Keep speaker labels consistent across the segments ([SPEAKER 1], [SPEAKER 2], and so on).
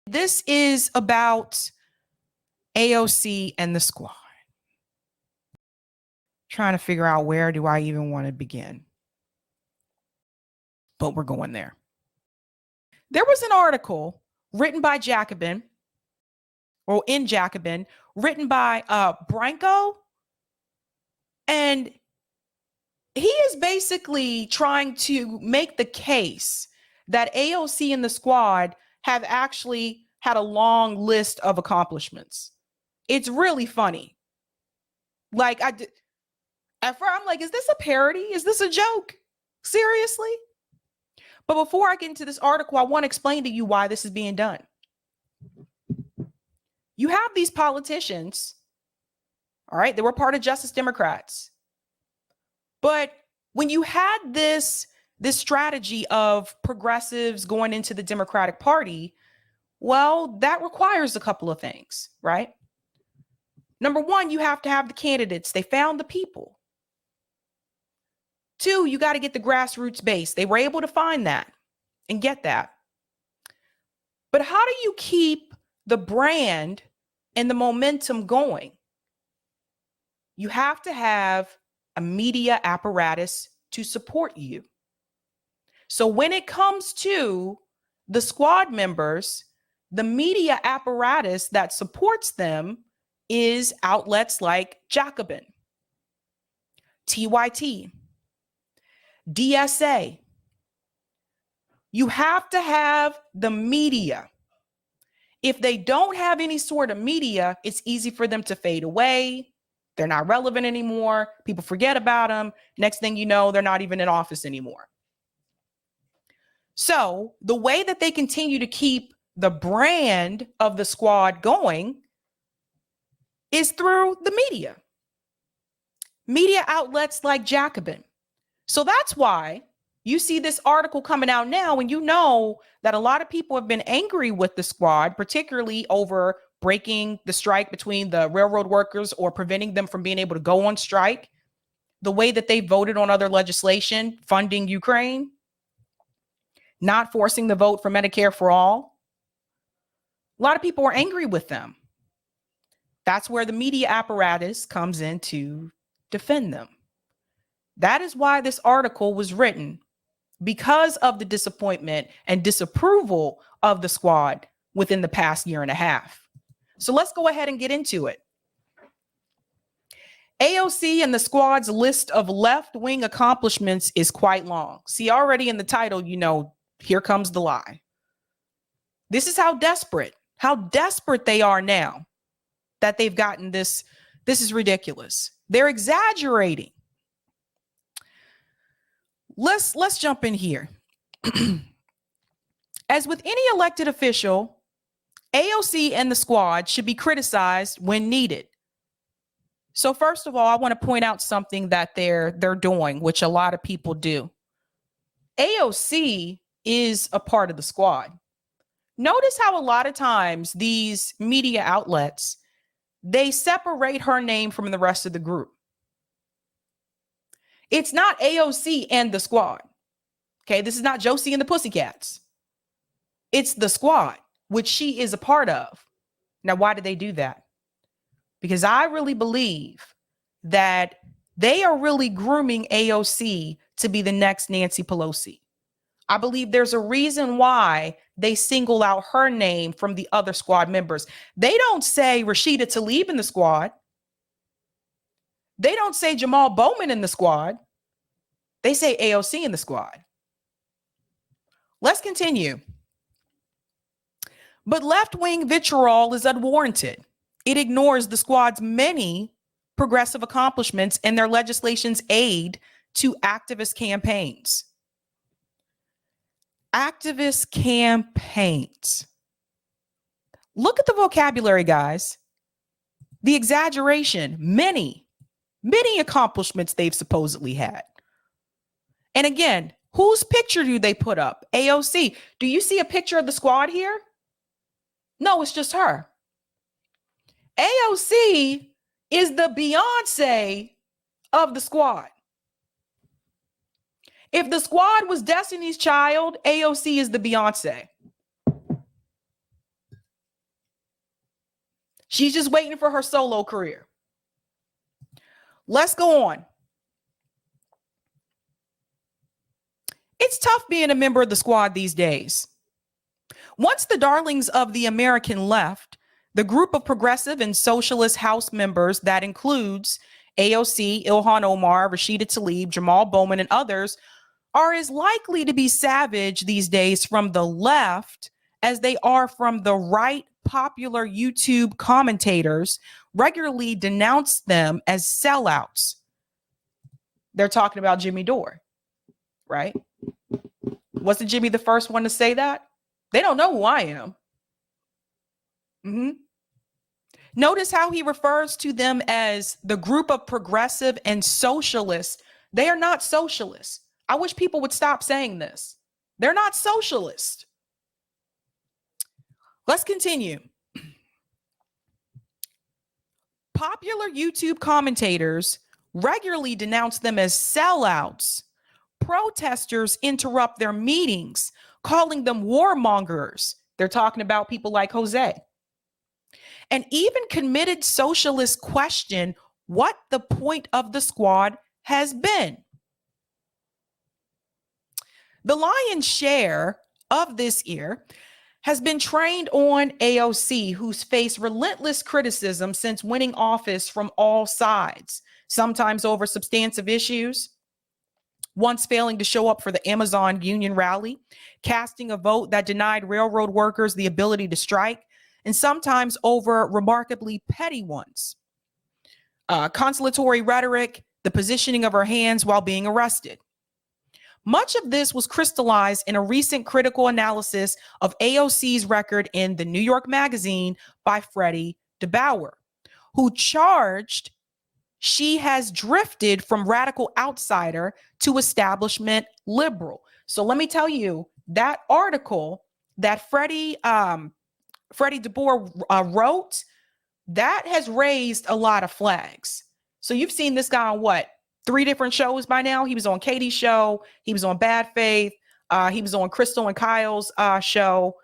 [SPEAKER 1] This is about AOC and the squad. Trying to figure out where do I even want to begin. But we're going there. There was an article written by Jacobin, or in Jacobin, written by Branko. And he is basically trying to make the case that AOC and the squad have actually had a long list of accomplishments. It's really funny. Like, at first I'm like, is this a parody? Is this a joke? Seriously? But before I get into this article, I want to explain to you why this is being done. You have these politicians, all right, they were part of Justice Democrats. But when you had this strategy of progressives going into the Democratic Party, well, that requires a couple of things, right? Number one, you have to have the candidates. They found the people. Two, you got to get the grassroots base. They were able to find that and get that. But how do you keep the brand and the momentum going? You have to have a media apparatus to support you. So when it comes to the squad members, the media apparatus that supports them is outlets like Jacobin, TYT, DSA. You have to have the media. If they don't have any sort of media, it's easy for them to fade away. They're not relevant anymore. People forget about them. Next thing you know, they're not even in office anymore. So the way that they continue to keep the brand of the squad going is through the media. Media outlets like Jacobin. So that's why you see this article coming out now, and you know that a lot of people have been angry with the squad, particularly over breaking the strike between the railroad workers or preventing them from being able to go on strike, the way that they voted on other legislation, funding Ukraine, not forcing the vote for Medicare for all. A lot of people are angry with them. That's where the media apparatus comes in to defend them. That is why this article was written, because of the disappointment and disapproval of the squad within the past year and a half. So let's go ahead and get into it. AOC and the squad's list of left-wing accomplishments is quite long. See, already in the title, you know, here comes the lie. This is how desperate they are now that they've gotten this. This is ridiculous. They're exaggerating. Let's jump in here. As with any elected official, AOC and the squad should be criticized when needed. So first of all, I want to point out something that they're doing, which a lot of people do. AOC is a part of the squad. Notice how a lot of times these media outlets, they separate her name from the rest of the group. It's not AOC and the squad. Okay, this is not Josie and the Pussycats. It's the squad, which she is a part of. Now, why do they do that? Because I really believe that they are really grooming AOC to be the next Nancy Pelosi. I believe there's a reason why they single out her name from the other squad members. They don't say Rashida Tlaib in the squad. They don't say Jamal Bowman in the squad. They say AOC in the squad. Let's continue. But left-wing vitriol is unwarranted. It ignores the squad's many progressive accomplishments and their legislation's aid to activist campaigns. Activist campaigns. Look at the vocabulary, guys. The exaggeration, many accomplishments they've supposedly had. And again, whose picture do they put up? AOC. Do you see a picture of the squad here? No, it's just her. AOC is the Beyonce of the squad. If the squad was Destiny's Child, AOC is the Beyonce. She's just waiting for her solo career. Let's go on. It's tough being a member of the squad these days. Once the darlings of the American left, the group of progressive and socialist House members that includes AOC, Ilhan Omar, Rashida Tlaib, Jamal Bowman, and others are as likely to be savage these days from the left as they are from the right. Popular YouTube commentators regularly denounce them as sellouts. They're talking about Jimmy Dore, right? Wasn't Jimmy the first one to say that? They don't know who I am. Notice how he refers to them as the group of progressive and socialists. They are not socialists. I wish people would stop saying this. They're not socialists. Let's continue. Popular YouTube commentators regularly denounce them as sellouts. Protesters interrupt their meetings, calling them warmongers. They're talking about people like Jose. And even committed socialists question what the point of the squad has been. The lion's share of this year has been trained on AOC, who's faced relentless criticism since winning office from all sides, sometimes over substantive issues, once failing to show up for the Amazon union rally, casting a vote that denied railroad workers the ability to strike, and sometimes over remarkably petty ones. Consolatory rhetoric, the positioning of her hands while being arrested. Much of this was crystallized in a recent critical analysis of AOC's record in the New York Magazine by Freddie DeBauer, who charged she has drifted from radical outsider to establishment liberal. So let me tell you, that article that Freddie DeBauer wrote, that has raised a lot of flags. So you've seen this guy on what? 3 different shows by now. He was on Katie's show. He was on Bad Faith. He was on Crystal and Kyle's show.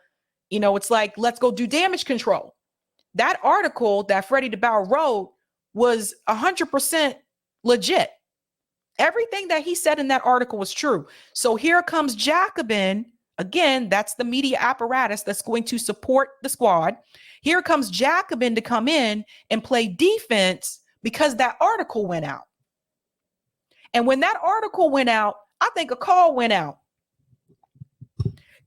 [SPEAKER 1] You know, it's like, let's go do damage control. That article that Freddie DeBauer wrote was 100% legit. Everything that he said in that article was true. So here comes Jacobin. Again, that's the media apparatus that's going to support the squad. Here comes Jacobin to come in and play defense because that article went out. And when that article went out, I think a call went out.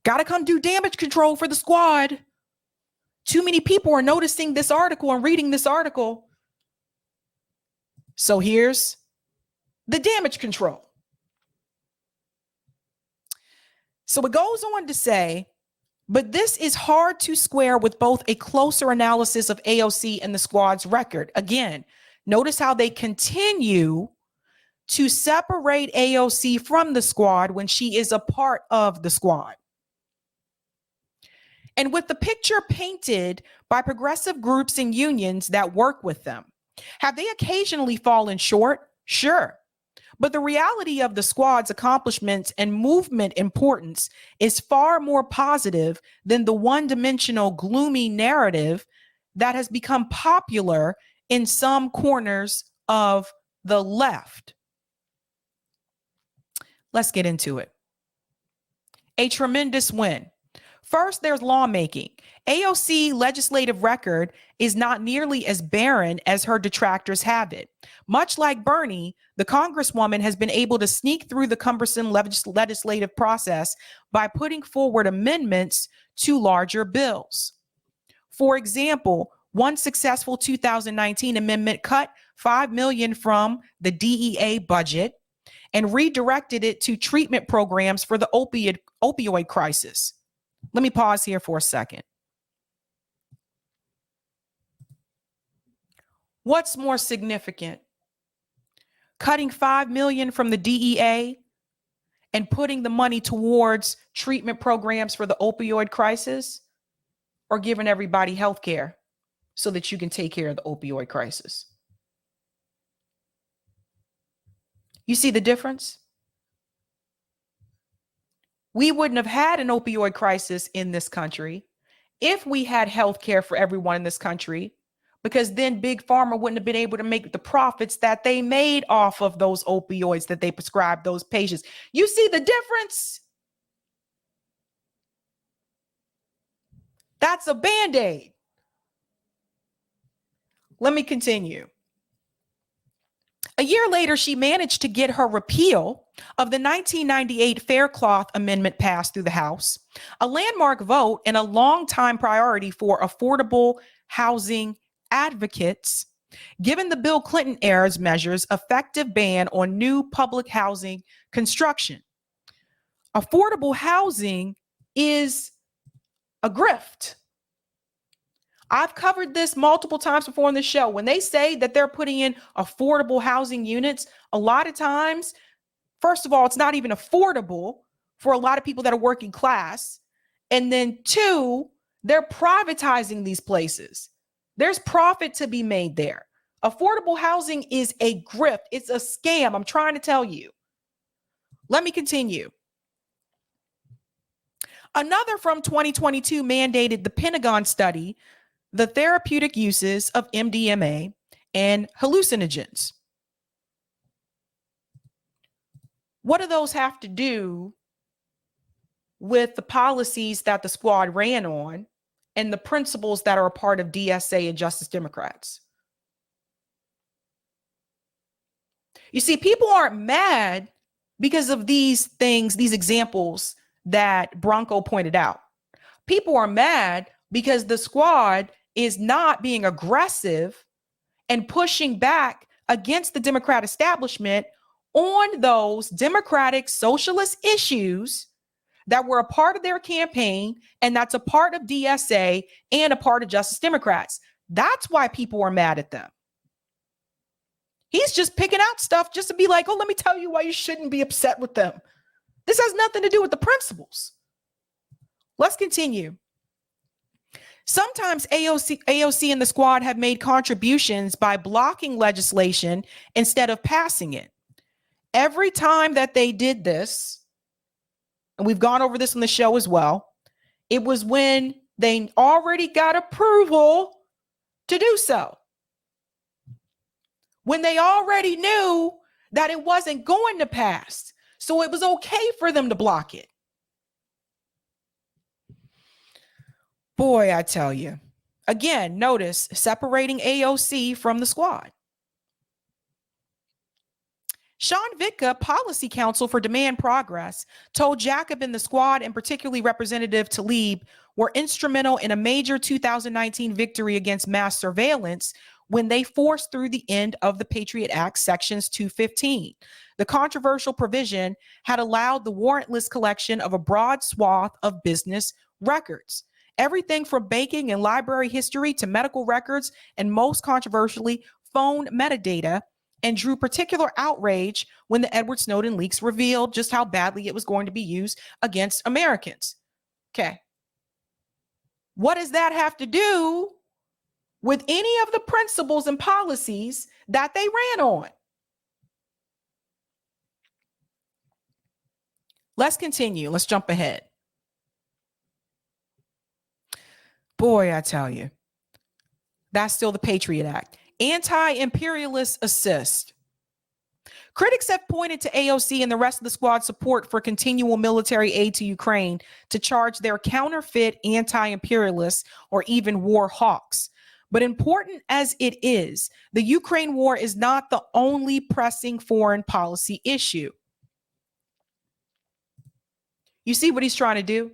[SPEAKER 1] Got to come do damage control for the squad. Too many people are noticing this article and reading this article. So here's the damage control. So it goes on to say, but this is hard to square with both a closer analysis of AOC and the squad's record. Again, notice how they continue to separate AOC from the squad when she is a part of the squad. And with the picture painted by progressive groups and unions that work with them, have they occasionally fallen short? Sure. But the reality of the squad's accomplishments and movement importance is far more positive than the one-dimensional gloomy narrative that has become popular in some corners of the left. Let's get into it. A tremendous win. First, there's lawmaking. AOC legislative record is not nearly as barren as her detractors have it. Much like Bernie, the Congresswoman has been able to sneak through the cumbersome legislative process by putting forward amendments to larger bills. For example, one successful 2019 amendment cut $5 million from the DEA budget and redirected it to treatment programs for the opioid crisis. Let me pause here for a second. What's more significant? Cutting $5 million from the DEA and putting the money towards treatment programs for the opioid crisis, or giving everybody health care so that you can take care of the opioid crisis? You see the difference? We wouldn't have had an opioid crisis in this country if we had health care for everyone in this country because then Big Pharma wouldn't have been able to make the profits that they made off of those opioids that they prescribed those patients. You see the difference? That's a Band-Aid. Let me continue. A year later, she managed to get her repeal of the 1998 Faircloth Amendment passed through the House, a landmark vote and a longtime priority for affordable housing advocates, given the Bill Clinton era's measures effective ban on new public housing construction. Affordable housing is a grift. I've covered this multiple times before on the show. When they say that they're putting in affordable housing units, a lot of times, first of all, it's not even affordable for a lot of people that are working class. And then two, they're privatizing these places. There's profit to be made there. Affordable housing is a grift. It's a scam. I'm trying to tell you. Let me continue. Another from 2022 mandated the Pentagon study the therapeutic uses of MDMA and hallucinogens. What do those have to do with the policies that the squad ran on and the principles that are a part of DSA and Justice Democrats? You see, people aren't mad because of these things, these examples that Bronco pointed out. People are mad because the squad is not being aggressive and pushing back against the Democrat establishment on those democratic socialist issues that were a part of their campaign, and that's a part of DSA and a part of Justice Democrats. That's why people are mad at them. He's just picking out stuff just to be like, oh, let me tell you why you shouldn't be upset with them. This has nothing to do with the principles. Let's continue. Sometimes AOC and the squad have made contributions by blocking legislation instead of passing it. Every time that they did this, and we've gone over this on the show as well, it was when they already got approval to do so. When they already knew that it wasn't going to pass. So it was okay for them to block it. Boy, I tell you. Again, notice separating AOC from the squad. Sean Vitka, policy counsel for Demand Progress, told Jacobin the squad, and particularly Representative Tlaib, were instrumental in a major 2019 victory against mass surveillance when they forced through the end of the Patriot Act Sections 215. The controversial provision had allowed the warrantless collection of a broad swath of business records. Everything from banking and library history to medical records, and most controversially, phone metadata, and drew particular outrage when the Edward Snowden leaks revealed just how badly it was going to be used against Americans. Okay. What does that have to do with any of the principles and policies that they ran on? Let's continue. Let's jump ahead. Boy, I tell you, that's still the Patriot Act. Anti-imperialist assist. Critics have pointed to AOC and the rest of the squad's support for continual military aid to Ukraine to charge their counterfeit anti-imperialists or even war hawks. But important as it is, the Ukraine war is not the only pressing foreign policy issue. You see what he's trying to do?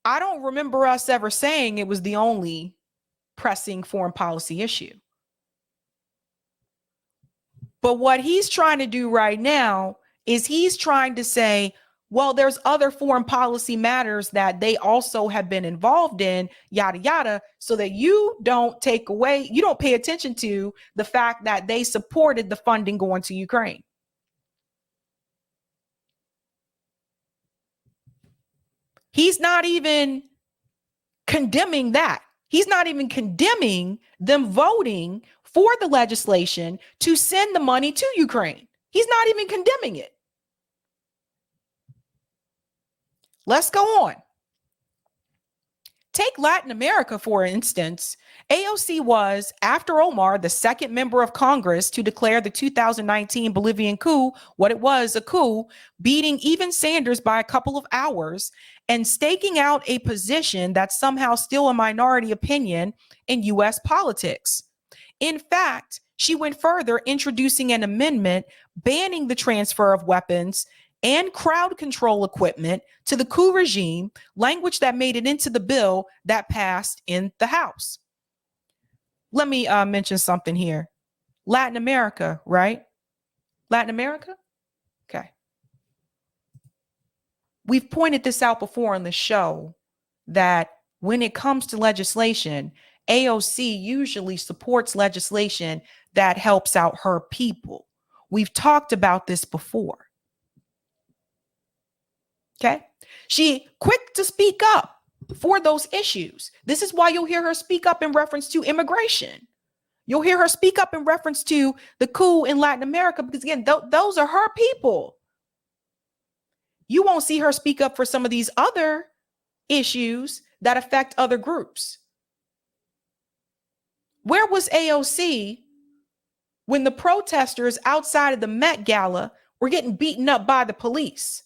[SPEAKER 1] I don't remember us ever saying it was the only pressing foreign policy issue. But what he's trying to do right now is he's trying to say, well, there's other foreign policy matters that they also have been involved in, yada, yada, so that you don't take away, you don't pay attention to the fact that they supported the funding going to Ukraine. He's not even condemning that. He's not even condemning them voting for the legislation to send the money to Ukraine. He's not even condemning it. Let's go on. Take Latin America, for instance. AOC was, after Omar, the second member of Congress to declare the 2019 Bolivian coup what it was, a coup, beating even Sanders by a couple of hours and staking out a position that's somehow still a minority opinion in U.S. politics. In fact, she went further, introducing an amendment banning the transfer of weapons and crowd control equipment to the coup regime, language that made it into the bill that passed in the House. Let me mention something here. Latin America, right? Latin America? Okay. We've pointed this out before on the show that when it comes to legislation, AOC usually supports legislation that helps out her people. We've talked about this before. Okay. She quick to speak up for those issues. This is why you'll hear her speak up in reference to immigration. You'll hear her speak up in reference to the coup in Latin America, because again, those are her people. You won't see her speak up for some of these other issues that affect other groups. Where was AOC when the protesters outside of the Met Gala were getting beaten up by the police?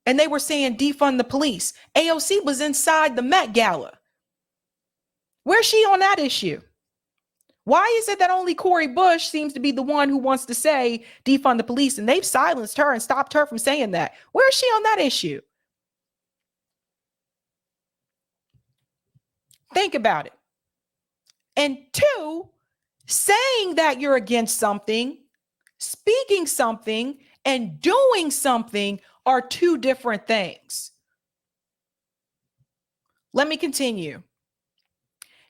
[SPEAKER 1] And they were saying defund the police. AOC was inside the Met Gala. Where's she on that issue? Why is it that only Cori Bush seems to be the one who wants to say defund the police, and they've silenced her and stopped her from saying that? Where is she on that issue? Think about it. And two, saying that you're against something, speaking something, and doing something are two different things. Let me continue.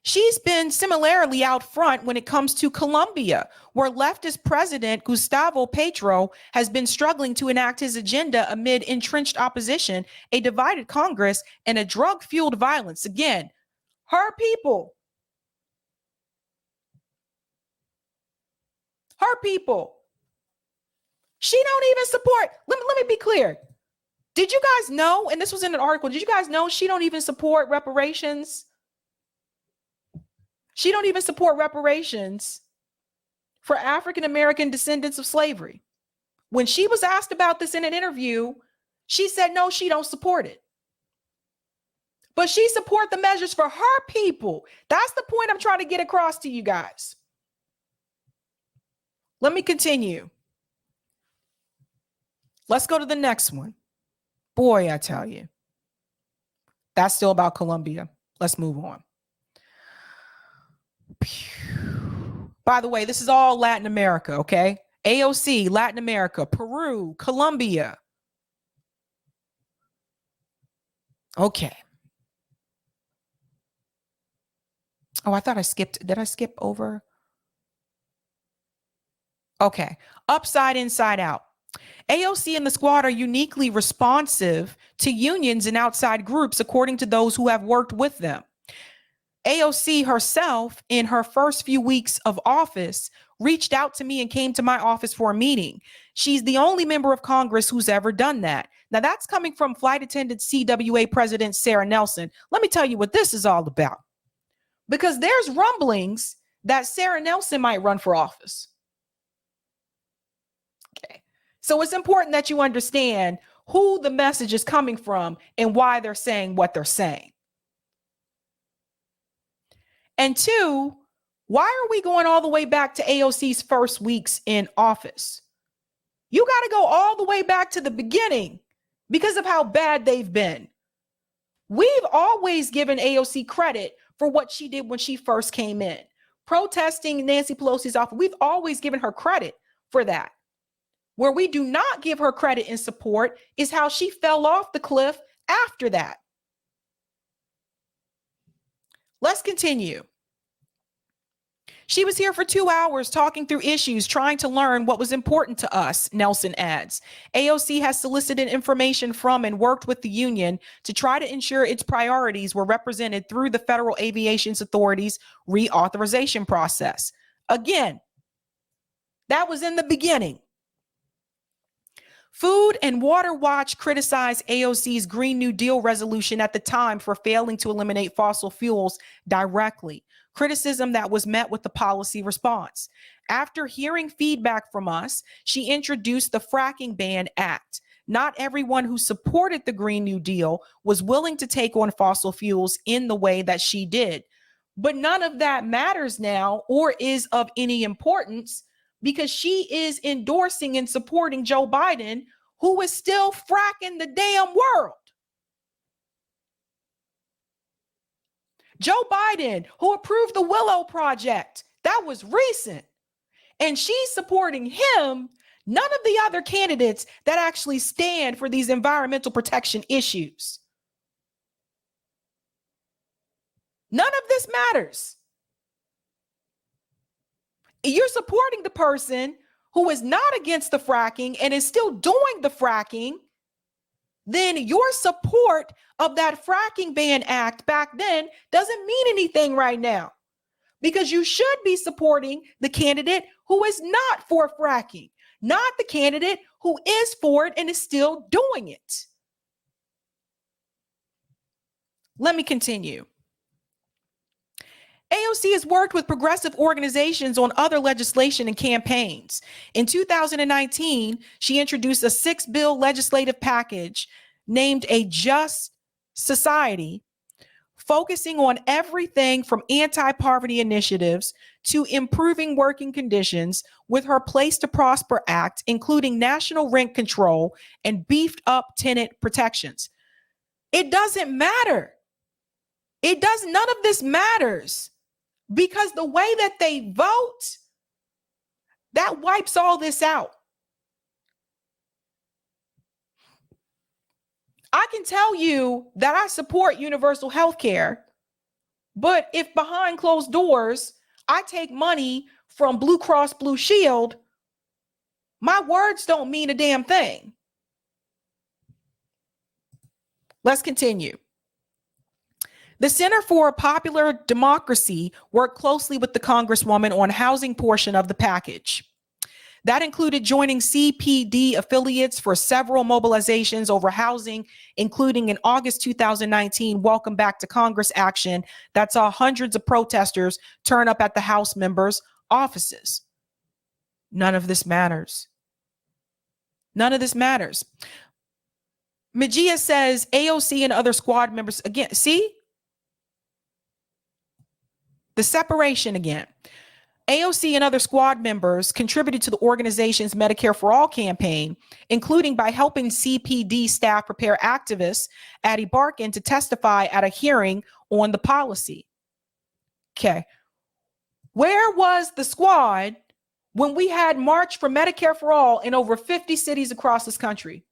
[SPEAKER 1] She's been similarly out front when it comes to Colombia, where leftist President Gustavo Petro has been struggling to enact his agenda amid entrenched opposition, a divided Congress, and a drug-fueled violence. Again, her people. Her people. She don't even support. Let me be clear. Did you guys know, and this was in an article, did you guys know she don't even support reparations? She don't even support reparations for African-American descendants of slavery. When she was asked about this in an interview, she said, no, she don't support it. But she support the measures for her people. That's the point I'm trying to get across to you guys. Let me continue. Let's go to the next one. Boy, I tell you, that's still about Colombia. Let's move on. By the way, this is all Latin America, okay? AOC, Latin America, Peru, Colombia. Okay. Oh, I thought I skipped. Did I skip over? Okay. Upside, inside out. AOC and the squad are uniquely responsive to unions and outside groups, according to those who have worked with them. AOC herself, in her first few weeks of office, reached out to me and came to my office for a meeting. She's the only member of Congress who's ever done that. Now, that's coming from Flight Attendant CWA President Sarah Nelson. Let me tell you what this is all about. Because there's rumblings that Sarah Nelson might run for office. Okay. So it's important that you understand who the message is coming from and why they're saying what they're saying. And two, why are we going all the way back to AOC's first weeks in office? You got to go all the way back to the beginning because of how bad they've been. We've always given AOC credit for what she did when she first came in, protesting Nancy Pelosi's office. We've always given her credit for that. Where we do not give her credit and support is how she fell off the cliff after that. Let's continue. She was here for 2 hours talking through issues, trying to learn what was important to us, Nelson adds. AOC has solicited information from and worked with the union to try to ensure its priorities were represented through the Federal Aviation Authority's reauthorization process. Again, that was in the beginning. Food and Water Watch criticized AOC's Green New Deal resolution at the time for failing to eliminate fossil fuels directly, criticism that was met with the policy response. After hearing feedback from us, she introduced the Fracking Ban Act. Not everyone who supported the Green New Deal was willing to take on fossil fuels in the way that she did. But none of that matters now or is of any importance because she is endorsing and supporting Joe Biden, who is still fracking the damn world. Joe Biden, who approved the Willow Project, that was recent. And she's supporting him, none of the other candidates that actually stand for these environmental protection issues. None of this matters. You're supporting the person who is not against the fracking and is still doing the fracking. Then your support of that Fracking Ban Act back then doesn't mean anything right now, because you should be supporting the candidate who is not for fracking, not the candidate who is for it and is still doing it. Let me continue. AOC has worked with progressive organizations on other legislation and campaigns. In 2019, she introduced a 6-bill legislative package named A Just Society, focusing on everything from anti-poverty initiatives to improving working conditions with her Place to Prosper Act, including national rent control and beefed up tenant protections. It doesn't matter. None of this matters. Because the way that they vote, that wipes all this out. I can tell you that I support universal health care, but if behind closed doors, I take money from Blue Cross Blue Shield, my words don't mean a damn thing. Let's continue. The Center for Popular Democracy worked closely with the Congresswoman on housing portion of the package. That included joining CPD affiliates for several mobilizations over housing, including in August 2019 Welcome Back to Congress action that saw hundreds of protesters turn up at the House members' offices. None of this matters. None of this matters. Mejia says AOC and other squad members, again, see? The separation again. AOC and other squad members contributed to the organization's Medicare for All campaign, including by helping CPD staff prepare activists Addie Barkin to testify at a hearing on the policy. Okay. Where was the squad when we had March for Medicare for All in over 50 cities across this country?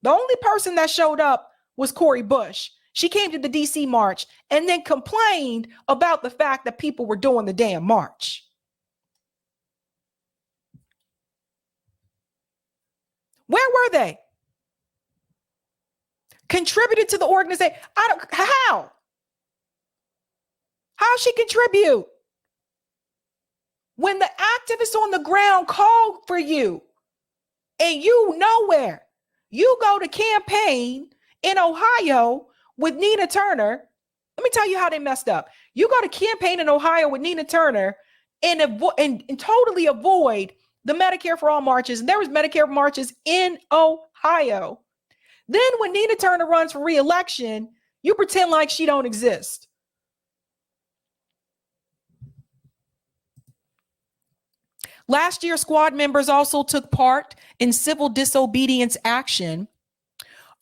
[SPEAKER 1] The only person that showed up was Cori Bush. She came to the DC march and then complained about the fact that people were doing the damn march. Where were they? Contributed to the organization. How? How she contribute? When the activists on the ground called for you and you nowhere, you go to campaign in Ohio with Nina Turner. Let me tell you how they messed up. You go to campaign in Ohio with Nina Turner and totally avoid the Medicare for All marches. And there was Medicare marches in Ohio. Then when Nina Turner runs for re-election, you pretend like she don't exist. Last year, squad members also took part in civil disobedience action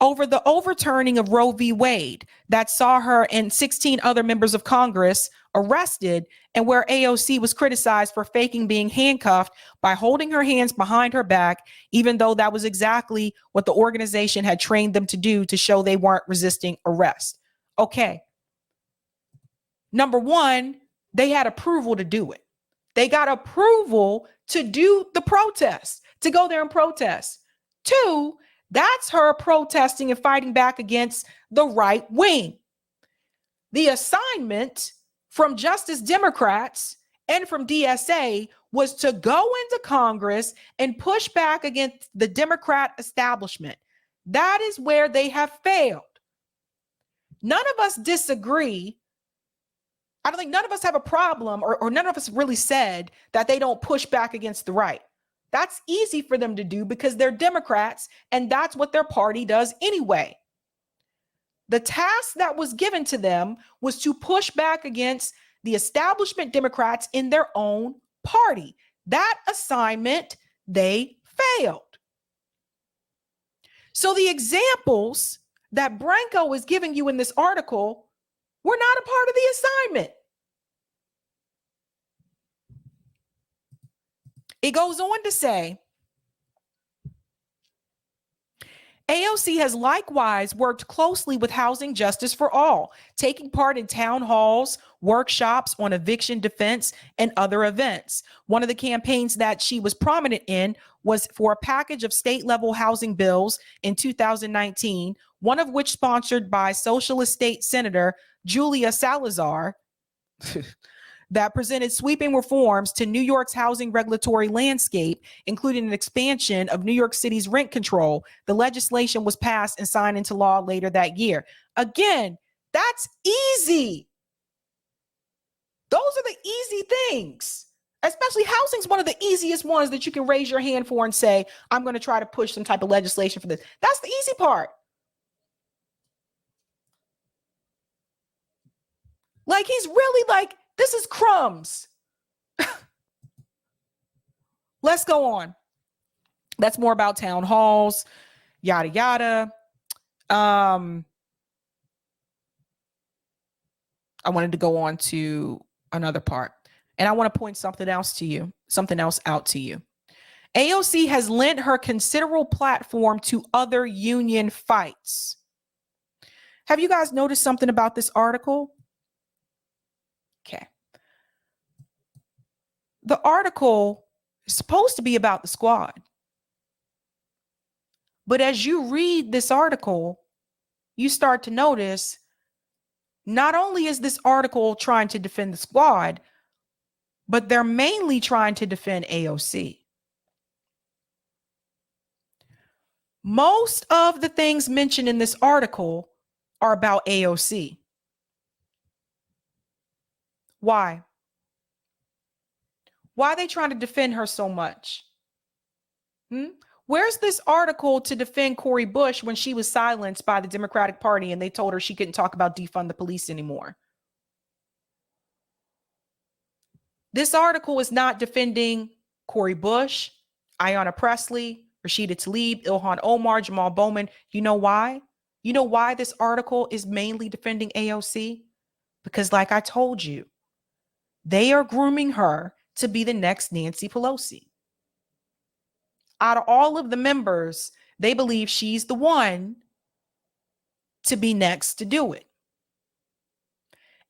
[SPEAKER 1] over the overturning of Roe v. Wade that saw her and 16 other members of Congress arrested, and where AOC was criticized for faking being handcuffed by holding her hands behind her back, even though that was exactly what the organization had trained them to do to show they weren't resisting arrest. Okay. Number one, they had approval to do it. They got approval to do the protest, to go there and protest. Two, that's her protesting and fighting back against the right wing. The assignment from Justice Democrats and from DSA was to go into Congress and push back against the Democrat establishment. That is where they have failed. None of us disagree. I don't think none of us have a problem, or none of us really said that they don't push back against the right. That's easy for them to do because they're Democrats and that's what their party does anyway. The task that was given to them was to push back against the establishment Democrats in their own party. That assignment, they failed. So the examples that Branko is giving you in this article were not a part of the assignment. It goes on to say, AOC has likewise worked closely with Housing Justice for All, taking part in town halls, workshops on eviction defense, and other events. One of the campaigns that she was prominent in was for a package of state-level housing bills in 2019, one of which sponsored by Socialist State Senator Julia Salazar, that presented sweeping reforms to New York's housing regulatory landscape, including an expansion of New York City's rent control. The legislation was passed and signed into law later that year. Again, that's easy. Those are the easy things. Especially housing's one of the easiest ones that you can raise your hand for and say, I'm going to try to push some type of legislation for this. That's the easy part. Like, he's really like, this is crumbs. Let's go on. That's more about town halls, yada, yada. I wanted to go on to another part. And I want to point something else out to you. AOC has lent her considerable platform to other union fights. Have you guys noticed something about this article? Okay. The article is supposed to be about the squad. But as you read this article, you start to notice not only is this article trying to defend the squad, but they're mainly trying to defend AOC. Most of the things mentioned in this article are about AOC. Why? Why are they trying to defend her so much? Where's this article to defend Cori Bush when she was silenced by the Democratic Party and they told her she couldn't talk about defund the police anymore? This article is not defending Cori Bush, Ayanna Pressley, Rashida Tlaib, Ilhan Omar, Jamal Bowman. You know why? You know why this article is mainly defending AOC? Because like I told you, they are grooming her to be the next Nancy Pelosi. Out of all of the members, they believe she's the one to be next to do it.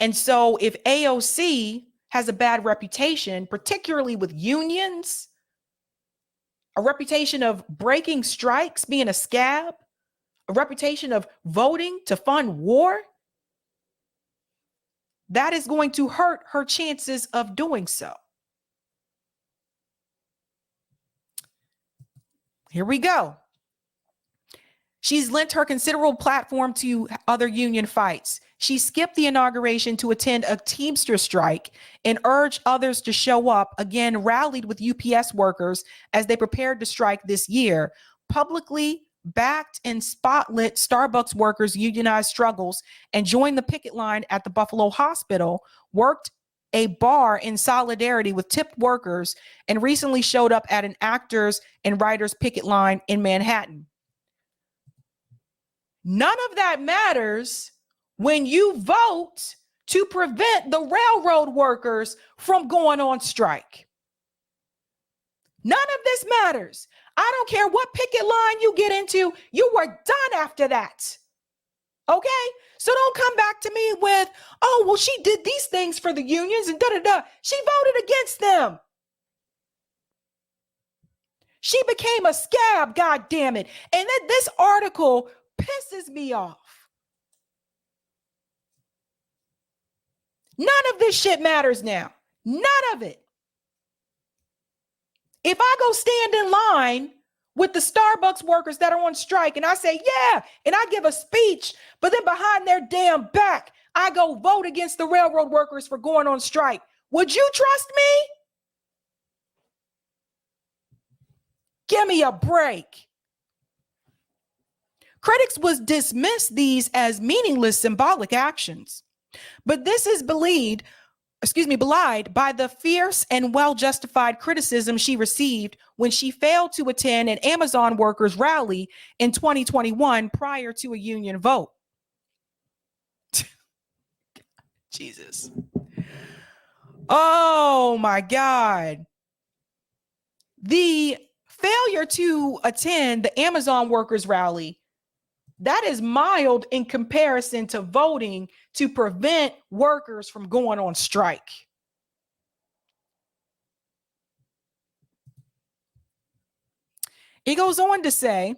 [SPEAKER 1] And so if AOC has a bad reputation, particularly with unions, a reputation of breaking strikes, being a scab, a reputation of voting to fund war, that is going to hurt her chances of doing so. Here we go. She's lent her considerable platform to other union fights. She skipped the inauguration to attend a Teamster strike and urged others to show up, again, rallied with UPS workers as they prepared to strike this year, publicly backed and spotlit Starbucks workers' unionized struggles, and joined the picket line at the Buffalo Hospital, worked a bar in solidarity with tipped workers, and recently showed up at an actors and writers picket line in Manhattan. None of that matters when you vote to prevent the railroad workers from going on strike. None of this matters. I don't care what picket line you get into, you were done after that. Okay? So don't come back to me with, oh, well, she did these things for the unions and da-da-da. She voted against them. She became a scab, God damn it. And then this article pisses me off. None of this shit matters now. None of it. If I go stand in line with the Starbucks workers that are on strike and I say, yeah, and I give a speech, but then behind their damn back, I go vote against the railroad workers for going on strike, would you trust me? Give me a break. Critics would dismiss these as meaningless symbolic actions, but this is belied by the fierce and well-justified criticism she received when she failed to attend an Amazon workers rally in 2021 prior to a union vote. Jesus. Oh my God. The failure to attend the Amazon workers rally, that is mild in comparison to voting to prevent workers from going on strike. He goes on to say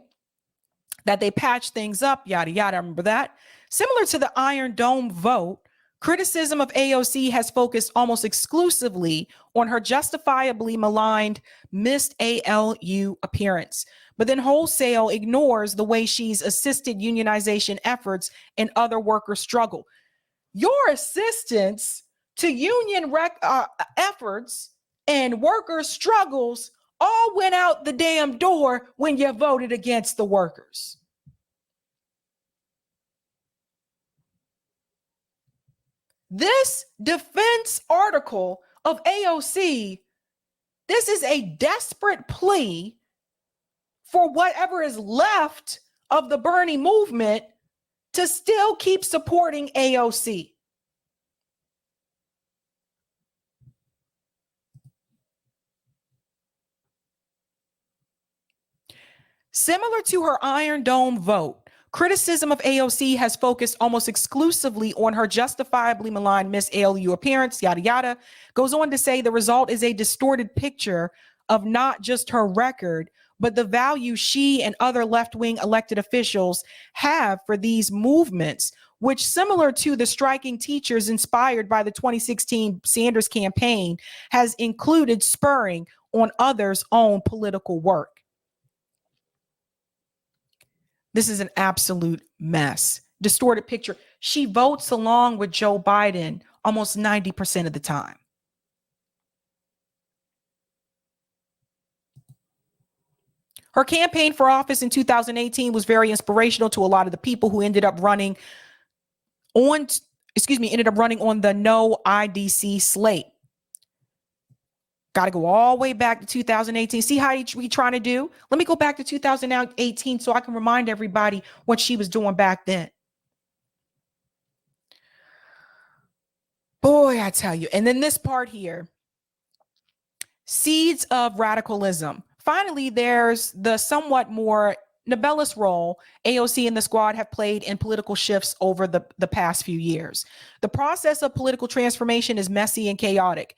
[SPEAKER 1] that they patched things up, yada, yada. Remember that? Similar to the Iron Dome vote, criticism of AOC has focused almost exclusively on her justifiably maligned missed ALU appearance, but then wholesale ignores the way she's assisted unionization efforts and other worker struggle. Your assistance to union efforts and worker struggles all went out the damn door when you voted against the workers. This defense article of AOC, this is a desperate plea for whatever is left of the Bernie movement to still keep supporting AOC. Similar to her Iron Dome vote, criticism of AOC has focused almost exclusively on her justifiably maligned Miss ALU appearance, yada, yada. Goes on to say the result is a distorted picture of not just her record, but the value she and other left-wing elected officials have for these movements, which, similar to the striking teachers inspired by the 2016 Sanders campaign, has included spurring on others' own political work. This is an absolute mess. Distorted picture. She votes along with Joe Biden almost 90% of the time. Her campaign for office in 2018 was very inspirational to a lot of the people who ended up running on the no IDC slate. Got to go all the way back to 2018. See how we trying to do? Let me go back to 2018 so I can remind everybody what she was doing back then. Boy, I tell you. And then this part here, seeds of radicalism. Finally, there's the somewhat more nebulous role AOC and the squad have played in political shifts over the past few years. The process of political transformation is messy and chaotic.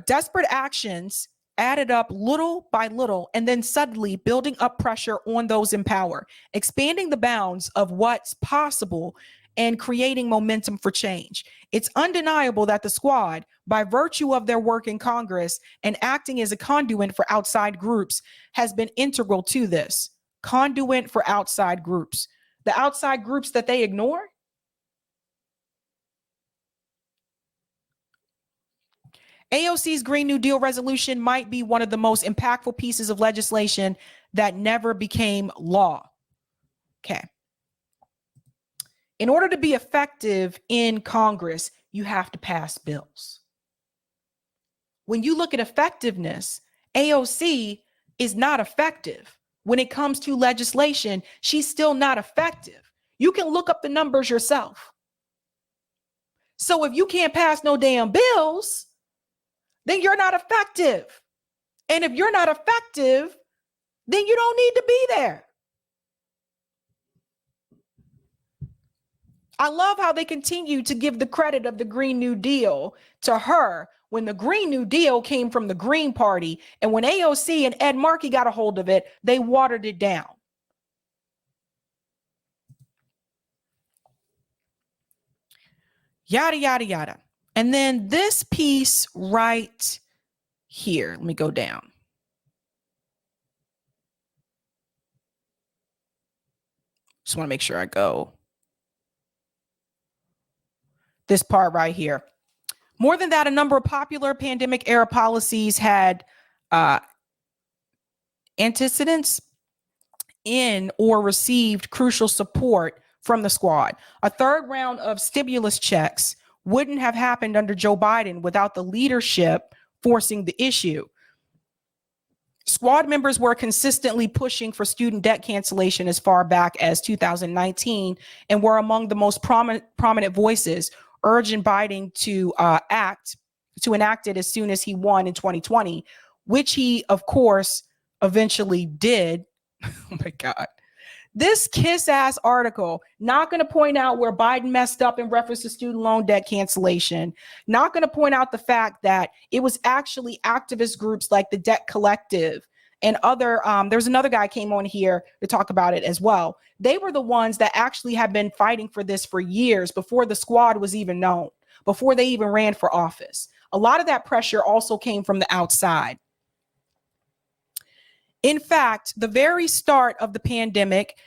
[SPEAKER 1] Desperate actions added up little by little and then suddenly building up pressure on those in power, expanding the bounds of what's possible and creating momentum for change. It's undeniable that the squad, by virtue of their work in Congress and acting as a conduit for outside groups, has been integral to this. Conduit for outside groups. The outside groups that they ignore? AOC's Green New Deal resolution might be one of the most impactful pieces of legislation that never became law. Okay. In order to be effective in Congress, you have to pass bills. When you look at effectiveness, AOC is not effective. When it comes to legislation, she's still not effective. You can look up the numbers yourself. So if you can't pass no damn bills, then you're not effective. And if you're not effective, then you don't need to be there. I love how they continue to give the credit of the Green New Deal to her when the Green New Deal came from the Green Party. And when AOC and Ed Markey got a hold of it, they watered it down. Yada, yada, yada. And then this piece right here, let me go down. Just want to make sure I go. This part right here. More than that, a number of popular pandemic era policies had antecedents in or received crucial support from the squad. A third round of stimulus checks wouldn't have happened under Joe Biden without the leadership forcing the issue. Squad members were consistently pushing for student debt cancellation as far back as 2019 and were among the most prominent voices urging Biden to enact it as soon as he won in 2020, which he, of course, eventually did. Oh my God. This kiss ass article, not going to point out where Biden messed up in reference to student loan debt cancellation, not going to point out the fact that it was actually activist groups like the Debt Collective and other, there's another guy came on here to talk about it as well. They were the ones that actually have been fighting for this for years before the squad was even known, before they even ran for office. A lot of that pressure also came from the outside. In fact, the very start of the pandemic,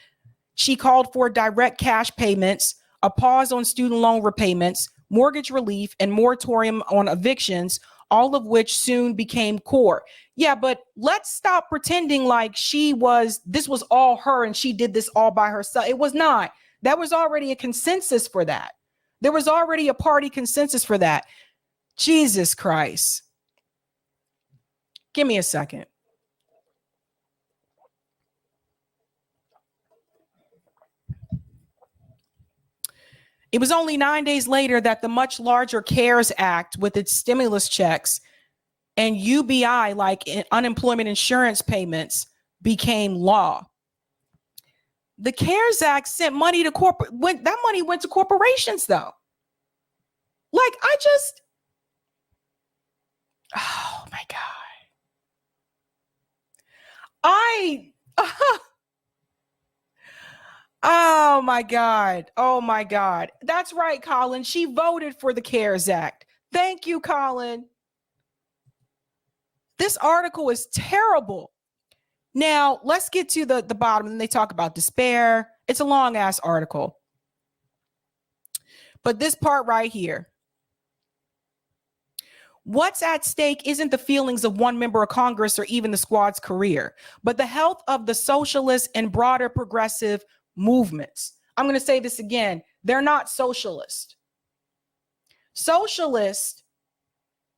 [SPEAKER 1] she called for direct cash payments, a pause on student loan repayments, mortgage relief, and moratorium on evictions, all of which soon became core. Yeah, but let's stop pretending like this was all her and she did this all by herself. It was not. That was already a consensus for that. There was already a party consensus for that. Jesus Christ. Give me a second. It was only 9 days later that the much larger CARES Act with its stimulus checks and UBI, like unemployment insurance payments, became law. The CARES Act sent money to that money went to corporations though. Like oh my God. Oh my God. Oh my God. That's right, Colin. She voted for the CARES Act. Thank you, Colin. This article is terrible. Now, let's get to the bottom, and they talk about despair. It's a long ass article. But this part right here. What's at stake isn't the feelings of one member of Congress or even the squad's career, but the health of the socialist and broader progressive movements. I'm going to say this again. They're not socialist. Socialists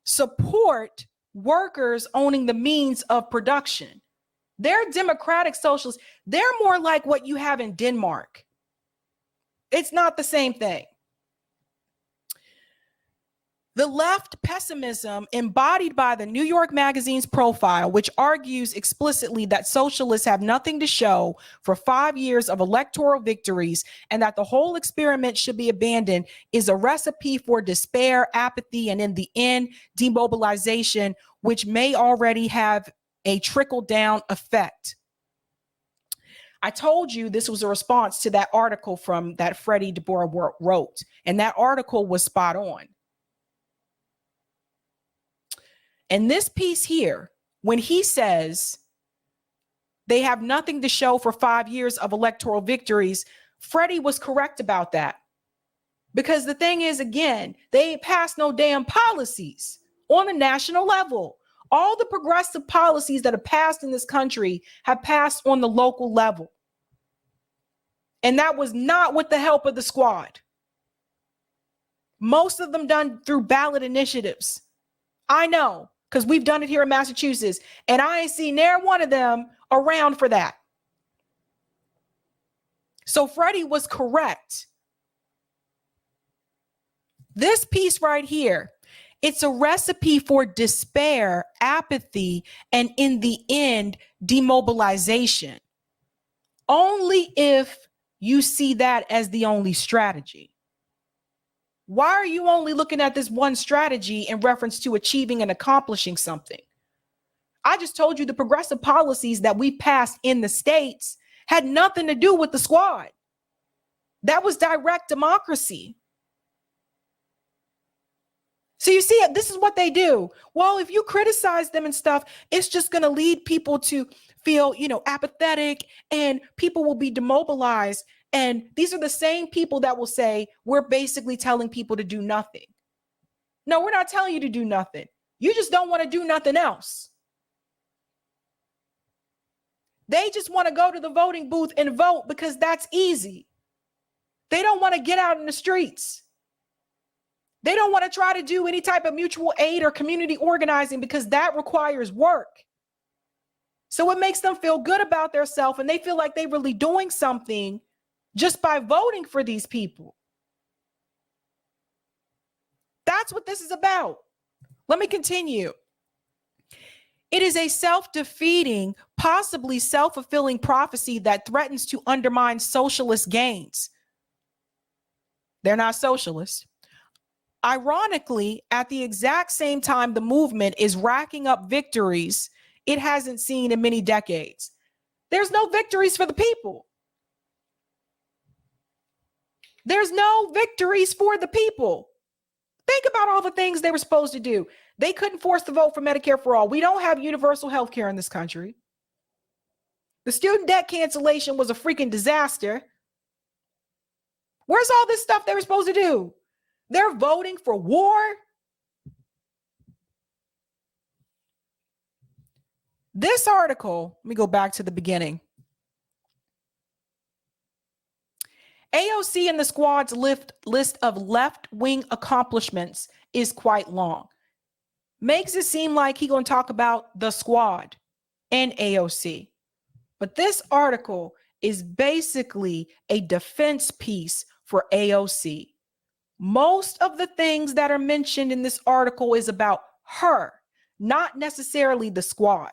[SPEAKER 1] support workers owning the means of production. They're democratic socialists. They're more like what you have in Denmark. It's not the same thing. The left pessimism embodied by the New York Magazine's profile, which argues explicitly that socialists have nothing to show for 5 years of electoral victories and that the whole experiment should be abandoned, is a recipe for despair, apathy, and in the end, demobilization, which may already have a trickle-down effect. I told you this was a response to that article from that Freddie DeBoer wrote, and that article was spot on. And this piece here, when he says they have nothing to show for 5 years of electoral victories, Freddie was correct about that. Because the thing is, again, they ain't passed no damn policies on the national level. All the progressive policies that have passed in this country have passed on the local level. And that was not with the help of the squad. Most of them done through ballot initiatives. I know. Because we've done it here in Massachusetts, and I ain't seen near one of them around for that. So Freddie was correct. This piece right here, it's a recipe for despair, apathy, and in the end, demobilization. Only if you see that as the only strategy. Why are you only looking at this one strategy in reference to achieving and accomplishing something? I just told you the progressive policies that we passed in the states had nothing to do with the squad. That was direct democracy. So you see, this is what they do. Well, if you criticize them and stuff, it's just going to lead people to feel, apathetic, and people will be demobilized. And these are the same people that will say, we're basically telling people to do nothing. No, we're not telling you to do nothing. You just don't want to do nothing else. They just want to go to the voting booth and vote because that's easy. They don't want to get out in the streets. They don't want to try to do any type of mutual aid or community organizing because that requires work. So it makes them feel good about themselves, and they feel like they're really doing something just by voting for these people. That's what this is about. Let me continue. It is a self-defeating, possibly self-fulfilling prophecy that threatens to undermine socialist gains. They're not socialists. Ironically, at the exact same time the movement is racking up victories it hasn't seen in many decades. There's no victories for the people. There's no victories for the people. Think about all the things they were supposed to do. They couldn't force the vote for Medicare for all. We don't have universal health care in this country. The student debt cancellation was a freaking disaster. Where's all this stuff they were supposed to do? They're voting for war. This article, let me go back to the beginning. AOC and the squad's list of left-wing accomplishments is quite long. Makes it seem like he's going to talk about the squad and AOC. But this article is basically a defense piece for AOC. Most of the things that are mentioned in this article is about her, not necessarily the squad.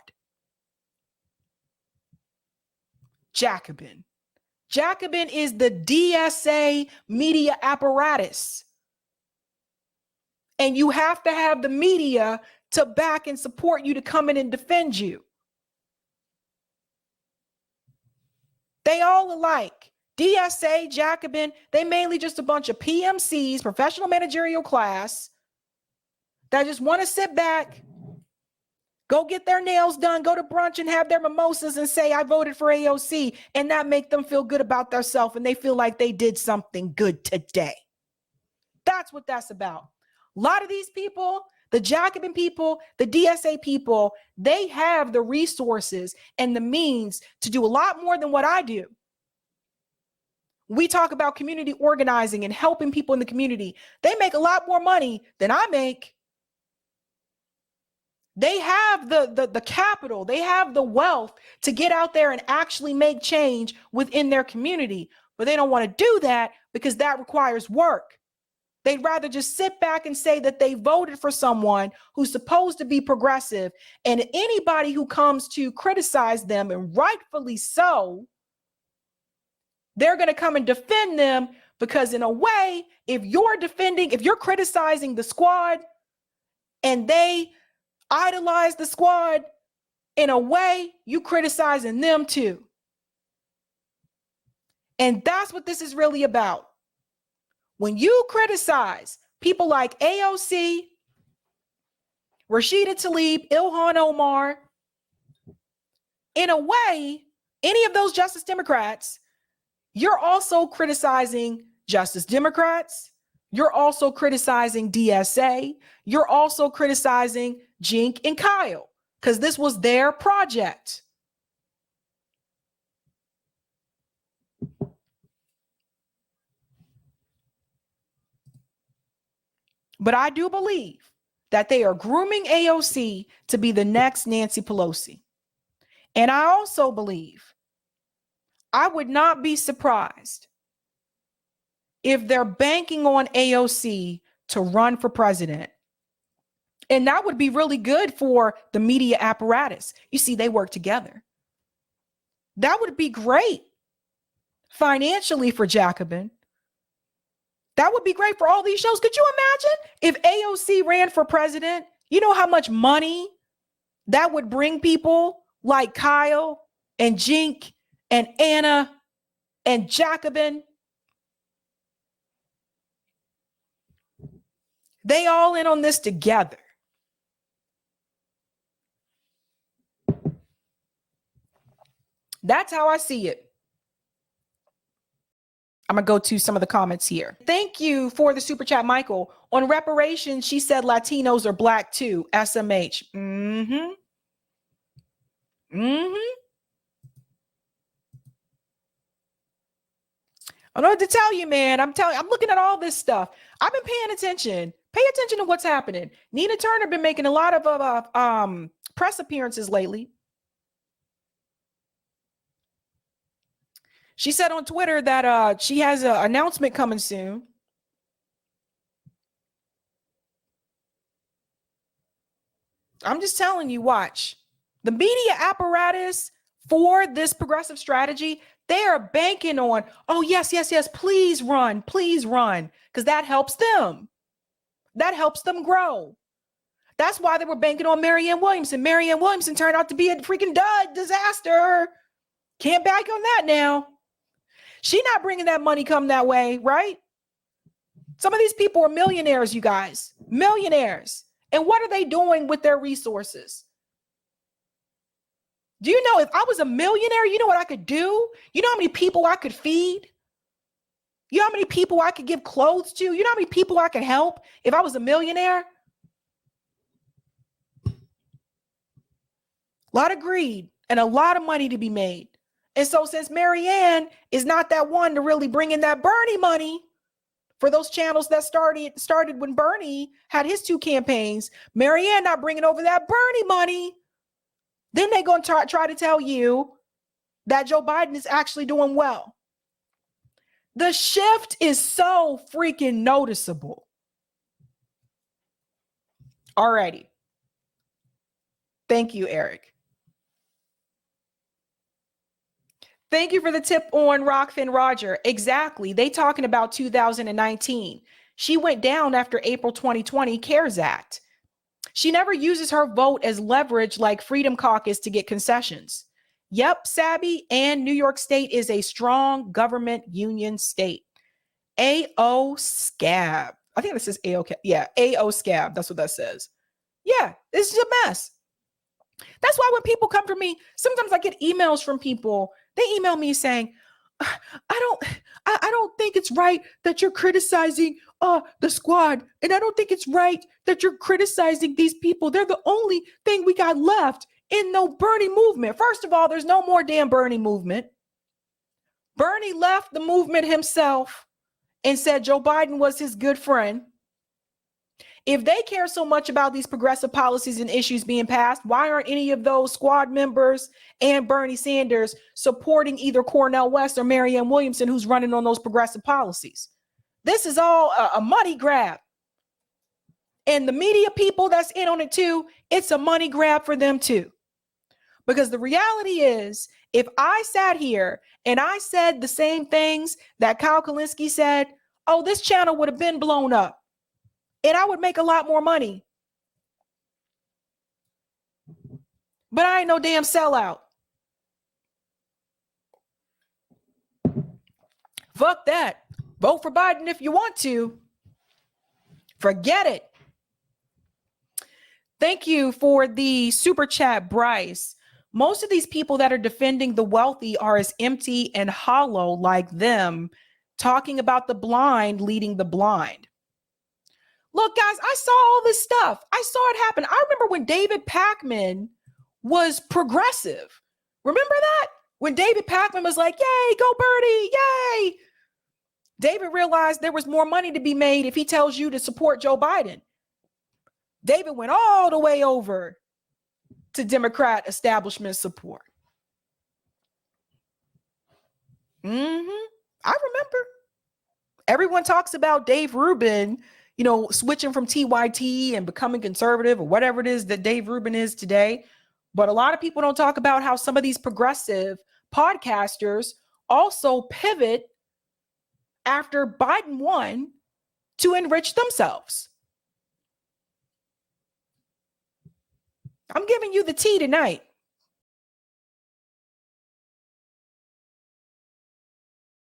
[SPEAKER 1] Jacobin. Jacobin is the DSA media apparatus. And you have to have the media to back and support you to come in and defend you. They all alike. DSA, Jacobin, they mainly just a bunch of PMCs, professional managerial class, that just want to sit back, go get their nails done, go to brunch and have their mimosas and say, I voted for AOC. And that make them feel good about themselves. And they feel like they did something good today. That's what that's about. A lot of these people, the Jacobin people, the DSA people, they have the resources and the means to do a lot more than what I do. We talk about community organizing and helping people in the community. They make a lot more money than I make. They have the capital, they have the wealth to get out there and actually make change within their community. But they don't want to do that because that requires work. They'd rather just sit back and say that they voted for someone who's supposed to be progressive. And anybody who comes to criticize them, and rightfully so, they're going to come and defend them, because in a way, if you're criticizing the squad and they idolize the squad, in a way, you criticizing them too. And that's what this is really about. When you criticize people like AOC, Rashida Tlaib, Ilhan Omar, in a way, any of those Justice Democrats, you're also criticizing Justice Democrats. You're also criticizing DSA. You're also criticizing Jink and Kyle, because this was their project. But I do believe that they are grooming AOC to be the next Nancy Pelosi. And I also believe, I would not be surprised if they're banking on AOC to run for president. And that would be really good for the media apparatus. You see, they work together. That would be great financially for Jacobin. That would be great for all these shows. Could you imagine if AOC ran for president? You know how much money that would bring people like Kyle and Jink and Anna and Jacobin. They all in on this together. That's how I see it. I'm going to go to some of the comments here. Thank you for the super chat, Michael. On reparations, she said Latinos are black too. SMH. Mm-hmm. Mm-hmm. I don't know what to tell you, man. I'm looking at all this stuff. I've been paying attention. Pay attention to what's happening. Nina Turner been making a lot of press appearances lately. She said on Twitter that she has an announcement coming soon. I'm just telling you, watch. The media apparatus for this progressive strategy, they are banking on, oh, yes, please run, because that helps them. That helps them grow. That's why they were banking on Marianne Williamson. Marianne Williamson turned out to be a freaking disaster. Can't bank on that now. She not bringing that money come that way, right? Some of these people are millionaires, you guys. Millionaires. And what are they doing with their resources? Do you know if I was a millionaire, you know what I could do? You know how many people I could feed? You know how many people I could give clothes to? You know how many people I could help if I was a millionaire? A lot of greed and a lot of money to be made. And so since Marianne is not that one to really bring in that Bernie money for those channels that started when Bernie had his 2 campaigns, Marianne not bringing over that Bernie money, then they're going to try to tell you that Joe Biden is actually doing well. The shift is so freaking noticeable. Alrighty. Thank you, Eric. Thank you for the tip on Rockfin Roger. Exactly. They talking about 2019. She went down after April 2020 CARES Act. She never uses her vote as leverage like Freedom Caucus to get concessions. Yep, Sabby, and New York State is a strong government union state. AO Scab. I think this is AO. Yeah, AO Scab. That's what that says. Yeah, this is a mess. That's why when people come to me, sometimes I get emails from people. They email me saying, I don't think it's right that you're criticizing the squad. And I don't think it's right that you're criticizing these people. They're the only thing we got left in no Bernie movement. First of all, there's no more damn Bernie movement. Bernie left the movement himself and said Joe Biden was his good friend. If they care so much about these progressive policies and issues being passed, why aren't any of those squad members and Bernie Sanders supporting either Cornel West or Marianne Williamson, who's running on those progressive policies? This is all a money grab. And the media people that's in on it too, it's a money grab for them too. Because the reality is, if I sat here and I said the same things that Kyle Kulinski said, oh, this channel would have been blown up. And I would make a lot more money. But I ain't no damn sellout. Fuck that. Vote for Biden if you want to. Forget it. Thank you for the super chat, Bryce. Most of these people that are defending the wealthy are as empty and hollow like them, talking about the blind leading the blind. Look, guys, I saw all this stuff. I saw it happen. I remember when David Pakman was progressive. Remember that? When David Pakman was like, yay, go Bernie, yay. David realized there was more money to be made if he tells you to support Joe Biden. David went all the way over to Democrat establishment support. I remember. Everyone talks about Dave Rubin, you know, switching from TYT and becoming conservative or whatever it is that Dave Rubin is today. But a lot of people don't talk about how some of these progressive podcasters also pivot after Biden won to enrich themselves. I'm giving you the tea tonight.